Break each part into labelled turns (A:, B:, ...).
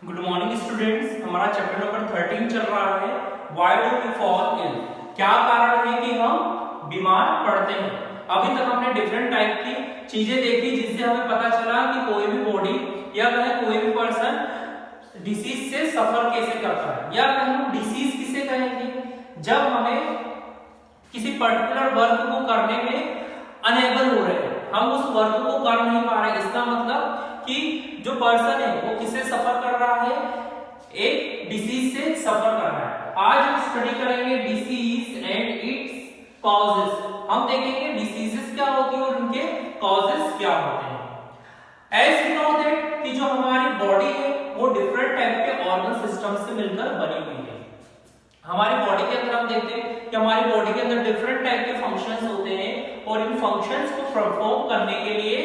A: Good morning students, हमारा chapter number 13 चल रहा है। Why do we fall ill? क्या कारण है कि हम बीमार पड़ते हैं। अभी तक हमने डिफरेंट टाइप की चीजें देखी जिससे हमें पता चला कि कोई भी बॉडी या कहें कोई भी पर्सन डिसीज से सफर कैसे करता है, या कहें हम डिसीज किसे कहेंगे जब हमें किसी पर्टिकुलर वर्क को करने में अनेबल हो रहे हैं, हम उस वर्क को कर नहीं पा रहे। इसका मतलब कि जो पर्सन है वो किससे सफर कर रहा है, एक डिसीज से सफर कर रहा है। आज हम स्टडी करेंगे डिसीज एंड इट्स कॉजेस। हम देखेंगे डिसीजेस क्या होती है और उनके कॉजेस क्या होते हैं। एज वी नो दैट कि जो हमारी बॉडी है वो डिफरेंट टाइप के ऑर्गन सिस्टम से मिलकर बनी हुई है। हमारी बॉडी के अंदर हम देखते हैं कि हमारी बॉडी के अंदर डिफरेंट टाइप के फंक्शंस होते हैं और इन फंक्शंस को परफॉर्म करने के लिए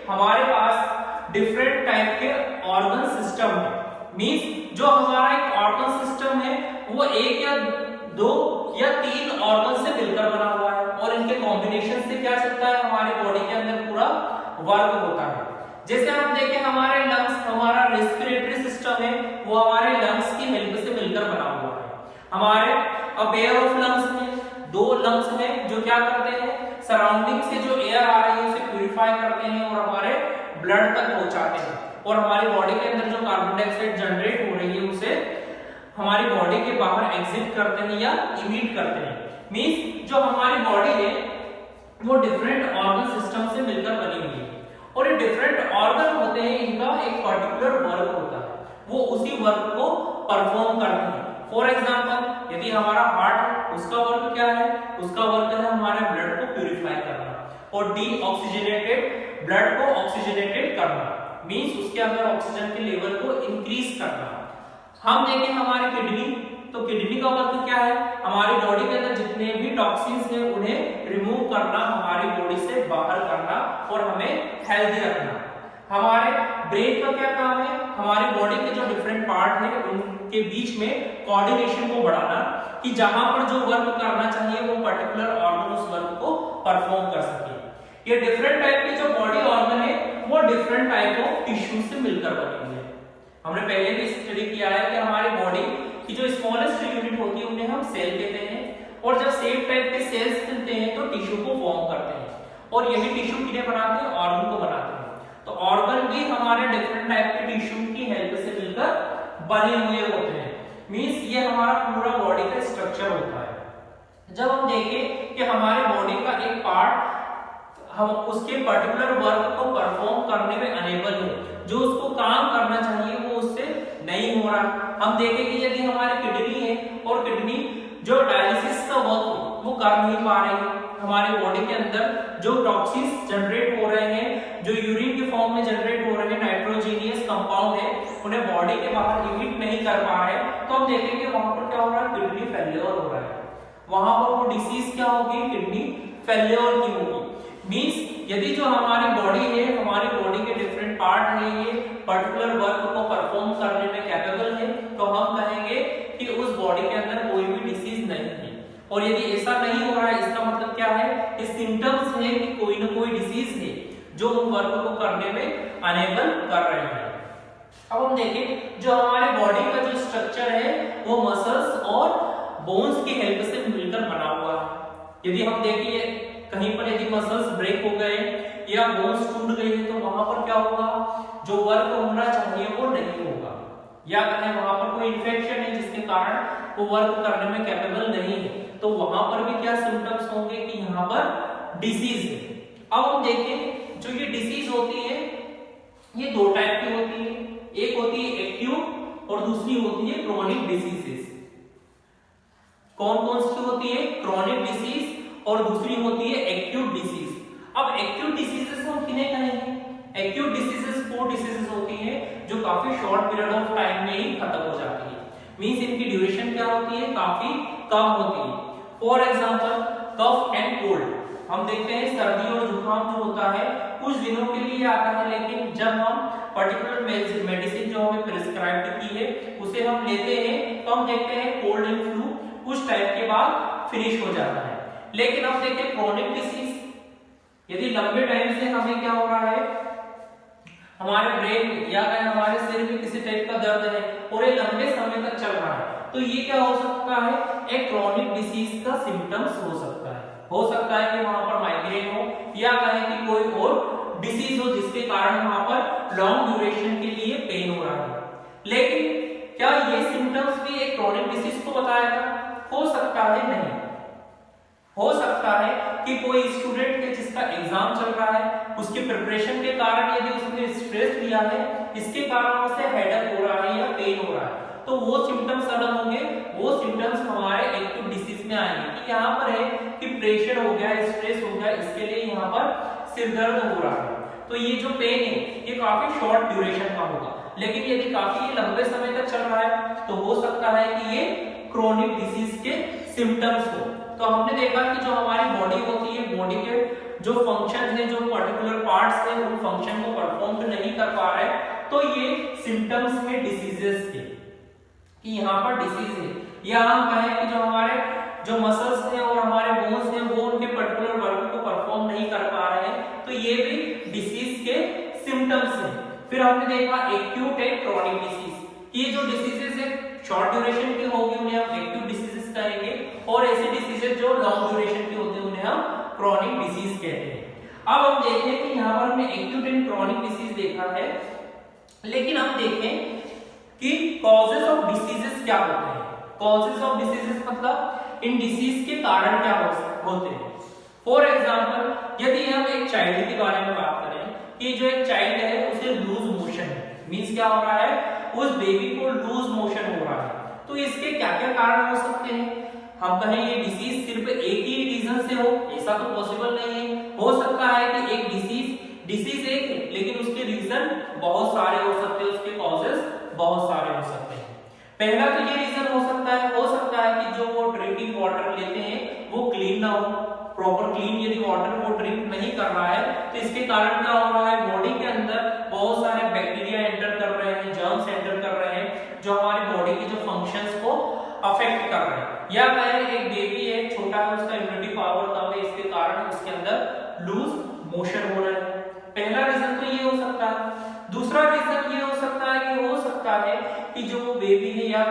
A: हमारे पास डिफरेंट टाइप के ऑर्गन सिस्टम है। मींस जो हमारा एक ऑर्गन सिस्टम है वो एक या दो या तीन ऑर्गन से मिलकर बना हुआ है और इनके कॉम्बिनेशन से क्या चलता है, हमारी बॉडी के अंदर पूरा वर्क होता है। जैसे हम देखें हमारे लंग्स, हमारा रेस्पिरेटरी सिस्टम है वो हमारे लंग्स की हेल्प से मिलकर बना हुआ है। हमारे पेयर ऑफ लंग्स में दो लंग्स में जो क्या करते हैं, सराउंडिंग से जो एयर आ रही है उसे प्यूरिफाई करते हैं और हमारे ब्लड तक पहुंचाते हैं और हमारी बॉडी के अंदर जो कार्बन डाइऑक्साइड जनरेट हो रही है उसे हमारी बॉडी के बाहर एग्जिट करते हैं या इमिट करते हैं। मींस जो हमारी बॉडी है वो डिफरेंट ऑर्गन सिस्टम से मिलकर बनी हुई है और ये डिफरेंट ऑर्गन होते हैं, इनका एक पर्टिकुलर वर्क होता है, वो उसी वर्क को परफॉर्म करते हैं। फॉर एग्जाम्पल यदि हमारा हार्ट है उसका वर्क क्या है, उसका वर्क है हमारे ब्लड को प्यूरिफाई करना और डीऑक्सीजनेटेड ब्लड को ऑक्सीजनेटेड करना, मींस उसके अंदर ऑक्सीजन के लेवल को इंक्रीज करना। हम देखें हमारी किडनी, तो किडनी का वर्क क्या है, हमारी बॉडी के अंदर जितने भी टॉक्सिन्स हैं उन्हें रिमूव करना, हमारी बॉडी से बाहर करना और हमें हेल्दी रखना। हमारे ब्रेन का क्या काम है, हमारी बॉडी के जो डिफरेंट पार्ट हैं उनके बीच में कोऑर्डिनेशन को बढ़ाना कि जहां पर जो वर्क करना चाहिए वो पर्टिकुलर ऑर्गन उस वर्क को परफॉर्म कर सके। ये डिफरेंट टाइप के जो बॉडी ऑर्गन है वो डिफरेंट टाइप ऑफ टिश्यू से मिलकर बनी हुई है। हमने पहले भी स्टडी किया है कि हमारी बॉडी की जो स्मॉलेस्ट यूनिट होती है उन्हें हम सेल कहते हैं और जब सेम टाइप के सेल्स मिलते हैं तो टिश्यू को फॉर्म करते हैं और यही टिश्यू किन्हें बनाते हैं, ऑर्गन को बनाते हैं। तो ऑर्गन भी हमारे डिफरेंट टाइप के टिश्यू की हेल्प से मिलकर बने हुए होते हैं। मींस ये हमारा पूरा बॉडी का स्ट्रक्चर होता है। जब हम देखें कि हमारे बॉडी का एक पार्ट हम उसके पर्टिकुलर वर्क को परफॉर्म करने में अनेबल है, जो उसको काम करना चाहिए वो उससे नहीं हो रहा। हम देखें कि यदि हमारी किडनी है और किडनी जो डायलिसिस का वर्क वो कर नहीं पा रही है, हमारी बॉडी के अंदर जो टॉक्सिन्स जनरेट हो रहे हैं, जो यूरिन के फॉर्म में जनरेट हो रहे हैं, नाइट्रोजीनियस कंपाउंड है, उन्हें बॉडी के बाहर इमिट नहीं कर पा रहे, तो हम देखेंगे वहां पर क्या हो रहा है, किडनी फेल्योर हो रहा है। वहां पर वो डिसीज क्या होगी, किडनी फेल्योर की होगी। मींस यदि जो हमारी बॉडी है, हमारी बॉडी के डिफरेंट पार्ट है, ये पर्टिकुलर वर्क को परफॉर्म करने में कैपेबल है, तो हम कहेंगे कि उस बॉडी के अंदर कोई भी डिसीज नहीं है। और यदि ऐसा नहीं हो रहा है इसका मतलब क्या है, इस सिम्टम्स है कि कोई ना कोई डिसीज है जो उन वर्क को करने में अनेबल कर रहे हैं। अब हम देखें जो हमारे बॉडी का जो स्ट्रक्चर है वो मसल्स और बोन्स की हेल्प से मिलकर बना हुआ है। यदि हम देखिए कहीं पर यदि मसल्स ब्रेक हो गए या बोन्स टूट गई है तो वहां पर क्या होगा, जो वर्क होना चाहिए वो नहीं होगा, या कहें वहां पर कोई इन्फेक्शन है जिसके कारण वो वर्क करने में कैपेबल नहीं है, तो वहां पर भी क्या सिम्टम्स होंगे कि यहाँ पर डिसीज है। अब हम देखें जो ये डिसीज होती है ये दो टाइप की होती है, एक होती है एक्यूट और दूसरी होती है क्रोनिक डिसीजेस। कौन कौन सी होती है, क्रोनिक डिसीज और दूसरी होती है एक्यूट डिसीज। अब एक्यूट डिसीजेस हम किन्हें कहेंगे, एक्यूट डिसीजेस वो डिसीजेस होती हैं जो काफी शॉर्ट पीरियड ऑफ टाइम में ही खत्म हो जाती है। मींस इनकी ड्यूरेशन क्या होती है, काफी कम होती है। For example cough and cold, हम देखते हैं सर्दी और जुकाम जो होता है कुछ दिनों के लिए आता है, लेकिन जब हम पर्टिकुलर मेडिसिन जो हमें प्रिस्क्राइब की है उसे हम लेते हैं तो हम देखते हैं कोल्ड एंड फ्लू कुछ टाइम के बाद फिनिश हो जाता है। लेकिन अब देखिए क्रोनिक डिसीज, यदि लंबे टाइम से हमें क्या हो रहा है, हमारे ब्रेन या हमारे शरीर में किसी टाइप का भी दर्द है और ये लंबे समय तक चल रहा है, तो ये क्या हो सकता है, एक क्रोनिक डिसीज का सिम्टम्स हो सकता है। हो सकता है कि वहां पर माइग्रेन हो या कहें कि कोई और डिसीज हो जिसके कारण वहां पर लॉन्ग ड्यूरेशन के लिए पेन हो रहा है। लेकिन क्या ये सिम्टम्स भी एक क्रोनिक डिसीज को बताएगा? हो सकता है नहीं। हो सकता है कि कोई स्टूडेंट के जिसका एग्जाम चल रहा है, उसकी प्रिपरेशन के कारण यदि उसने स्ट्रेस लिया है, इसके कारण उसे हेडेक हो रहा है या पेन हो रहा है, तो वो सिम्टम्स अलग होंगे। वो सिम्टम्स हमारे एक्यूट डिसीज में आएंगे कि यहाँ पर है कि प्रेशर हो गया, स्ट्रेस हो गया, इसके लिए यहाँ पर सिर दर्द हो रहा है, तो ये जो पेन है ये काफी शॉर्ट ड्यूरेशन का होगा। लेकिन यदि काफी लंबे समय तक चल रहा है तो हो सकता है कि ये क्रोनिक डिसीज के सिम्टम्स हो। तो हमने देखा कि जो हमारी बॉडी होती है, बॉडी के जो फंक्शन है, जो पर्टिकुलर पार्ट्स है, उन फंक्शन को परफॉर्म नहीं कर पा रहे, तो ये सिम्टम्स है डिसीजेस के, कि यहाँ पर डिसीज है। या हम कहें कि जो हमारे जो मसल्स हैं और हमारे बोन्स हैं वो उनके पर्टिकुलर वर्क को परफॉर्म नहीं कर पा रहे हैं, तो ये भी डिसीज के सिम्टम्स हैं। फिर हमने देखा एक्यूट एंड क्रोनिक डिसीज। ये जो डिसीजेस है शॉर्ट ड्यूरेशन की होगी उन्हें हम एक्यूट डिसीजेस कहेंगे, और ऐसे डिसीजेस जो लॉन्ग ड्यूरेशन की होती है उन्हें हम क्रोनिक डिसीज कहते हैं। अब हम देखें कि यहाँ पर हमने एक्यूट एंड क्रोनिक डिसीज देखा है, लेकिन हम देखें कि कॉजेस ऑफ डिसीजेस क्या होते हैं। कॉजेस ऑफ डिसीजेस मतलब इन डिसीज के कारण क्या होते हैं। फॉर एग्जांपल यदि हम एक चाइल्ड के बारे में बात करें कि जो एक चाइल्ड है उसे लूज मोशन है, मींस क्या हो रहा है, उस बेबी को लूज मोशन हो रहा है, तो इसके क्या क्या कारण हो सकते हैं। हम कहें ये डिसीज सिर्फ एक ही रीजन से हो, ऐसा तो पॉसिबल नहीं है। हो सकता है कि एक डिसीज एक है लेकिन उसके रीजन बहुत सारे हो सकते हैं, उसके कॉजेस बहुत सारे हो सकते हैं। पहला तो ये रीजन हो सकता है कि जो वो ड्रिंकिंग वाटर लेते हैं वो क्लीन ना हो, प्रॉपर क्लीन यदि वाटर वो ड्रिंक नहीं कर रहा है तो इसके कारण क्या हो रहा है, बॉडी के अंदर बहुत सारे बैक्टीरिया एंटर कर रहे हैं, जर्म्स एंटर कर रहे हैं जो हमारी बॉडी के जो फंक्शंस को अफेक्ट कर रहे हैं। या कहें एक बेबी है, छोटा है, उसका इम्यूनिटी पावर कम है, इसके कारण उसके अंदर लूज मोशन हो रहा है। पहला रीजन तो ये हो सकता है। दूसरा रीजन ये हो सकता है कि जो बेबी है या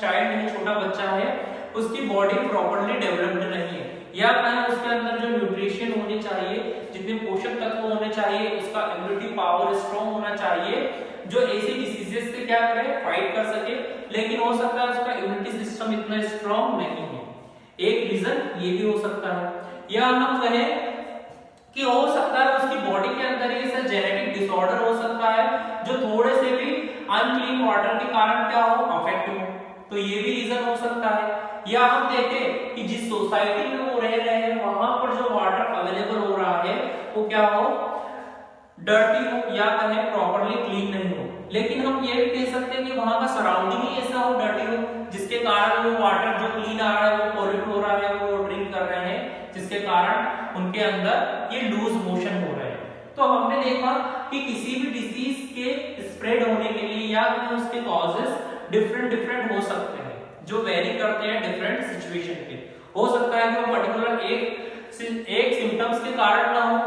A: चाइल्ड है, छोटा बच्चा है, उसकी बॉडी प्रॉपर्ली डेवलप्ड नहीं है, या कहें उसके अंदर जो न्यूट्रिशन होनी चाहिए, जितने पोषक तत्व होने चाहिए, उसका इम्यूनिटी पावर स्ट्रॉन्ग होना चाहिए जो ऐसी डिसीजेस से क्या करे, फाइट कर सके, लेकिन हो सकता है उसका इम्यूनिटी सिस्टम इतना स्ट्रॉन्ग नहीं है। एक रीजन ये भी हो सकता है। या हम कहें कि हो सकता है उसकी बॉडी के अंदर ये जेनेटिक डिसऑर्डर हो सकता है जो थोड़े से भी अनक्लीन वाटर के कारण क्या हो, अफेक्ट हो, तो ये भी रीजन हो सकता है। या हम देखें कि जिस सोसाइटी में वो रह रहे हैं वहां पर जो वाटर अवेलेबल हो रहा है वो क्या हो, डर्टी हो, या कहें प्रॉपर्ली क्लीन नहीं हो। लेकिन हम ये भी कह सकते हैं कि वहां का सराउंडिंग ही ऐसा हो, डर्टी हो, जिसके कारण वो वाटर जो क्लीन आ रहा है वो पॉल्यूट हो रहा है, वो ड्रिंक कर रहे हैं, जिसके कारण उनके अंदर ये लूज मोशन हो रहे हैं। तो हमने देखा कि किसी भी डिसीज के स्प्रेड होने के लिए या उसके कॉजेस डिफरेंट हो सकते हैं जो वेरी करते हैं डिफरेंट सिचुएशन पे। हो सकता है कि वो पर्टिकुलर एक सिम्टम्स के कारण ना हो,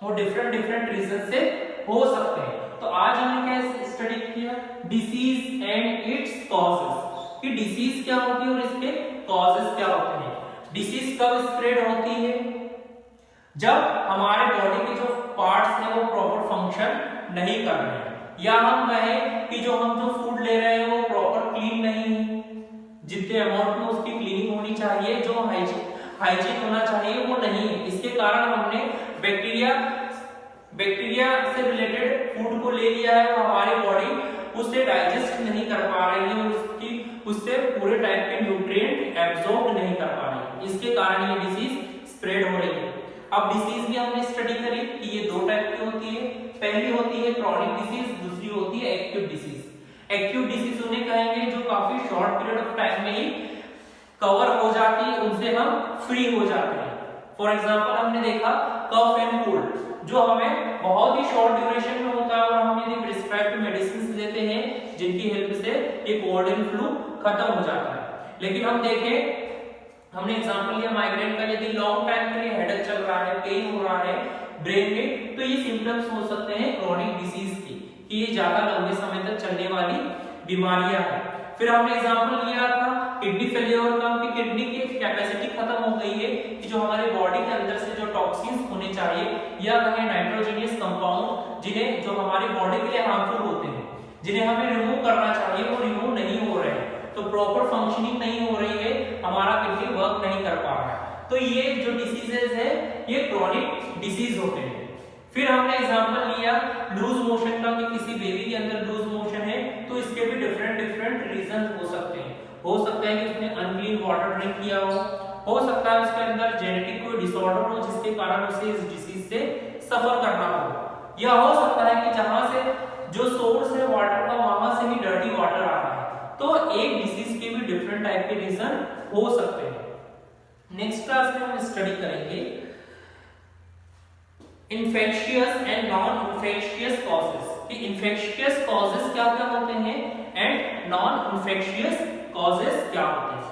A: वो डिफरेंट रीजन से हो सकते हैं। तो आज हमने क्या स्टडी किया, डिसीज एंड इट्स कॉजेस, कि डिसीज क्या होती है और इसके कॉजेस क्या होते हैं। डिसीज कब स्प्रेड होती है, जब हमारे बॉडी के जो पार्ट्स हैं वो प्रॉपर फंक्शन नहीं कर रहे हैं, या हम कहें कि जो हम फूड ले रहे हैं वो प्रॉपर क्लीन नहीं है, जितने अमाउंट में उसकी क्लीनिंग होनी चाहिए, जो हाइजीन होना चाहिए वो नहीं है। इसके कारण हमने बैक्टीरिया से रिलेटेड फूड को ले लिया है और हमारी बॉडी उसे डाइजेस्ट नहीं कर पा रही है और उससे पूरे टाइप के न्यूट्रिएंट एब्जॉर्ब नहीं कर पा रही है, इसके कारण ये डिसीज स्प्रेड हो रही है। अब डिसीज भी हमने स्टडी करी कि ये दो टाइप की होती है, पहली होती है क्रॉनिक डिसीज, दूसरी होती है एक्यूट डिसीज। एक्यूट डिसीज उन्हें कहेंगे जो काफी शॉर्ट पीरियड ऑफ टाइम में ही कवर हो जाती है, उनसे हम फ्री हो जाते हैं। फॉर एग्जांपल हमने देखा कफ एंड कोल्ड, जो हमें बहुत ही शॉर्ट ड्यूरेशन में होता है और हम यदि प्रिस्क्राइब्ड मेडिसिन लेते हैं जिनकी हेल्प से ये कोल्ड एंड फ्लू खत्म हो जाता है। लेकिन हम देखें, हमने एग्जांपल लिया माइग्रेन का, यदि लॉन्ग टाइम के लिए हेडेक चल रहा है, पेन हो रहा है ब्रेन में, तो ये सिम्टम्स हो सकते हैं क्रोनिक डिसीज के, कि ये ज्यादा लंबे समय तक चलने वाली बीमारियां हैं। फिर हमने एग्जांपल लिया था किडनी फेलियर का, कि किडनी की कैपेसिटी खत्म हो गई है कि जो हमारे बॉडी के अंदर से जो टॉक्सिन्स होने चाहिए या कहें नाइट्रोजनियस कंपाउंड जिन्हें जो हमारी बॉडी के लिए हार्मफुल होते हैं, जिन्हें हमें रिमूव करना चाहिए, वो रिमूव नहीं हो रहे हैं, तो प्रॉपर फंक्शनिंग नहीं हो रही है, हमारा किडनी वर्क नहीं कर पा रहा है। तो ये जो डिसीजेज है ये क्रोनिक डिसीज होते हैं। फिर हमने एग्जांपल लिया लूज मोशन का, कि किसी बेबी के अंदर लूज मोशन है तो इसके भी डिफरेंट रीजन हो सकते हैं। हो सकता है कि उसने अनक्लीन वाटर ड्रिंक किया हो सकता है उसके अंदर जेनेटिक कोई डिसऑर्डर हो जिसके कारण उसे इस डिसीज से सफर करना हो, या हो सकता है कि जहां से जो सोर्स है वाटर का वहां से ही डर्टी वाटर आ रहा है। तो एक डिसीज के भी डिफरेंट टाइप के रीजन हो सकते हैं। नेक्स्ट क्लास में हम स्टडी करेंगे infectious and non infectious causes, कि इन्फेक्शियस कॉजेस क्या क्या होते हैं एंड नॉन इन्फेक्शियस कॉजेस क्या होते हैं।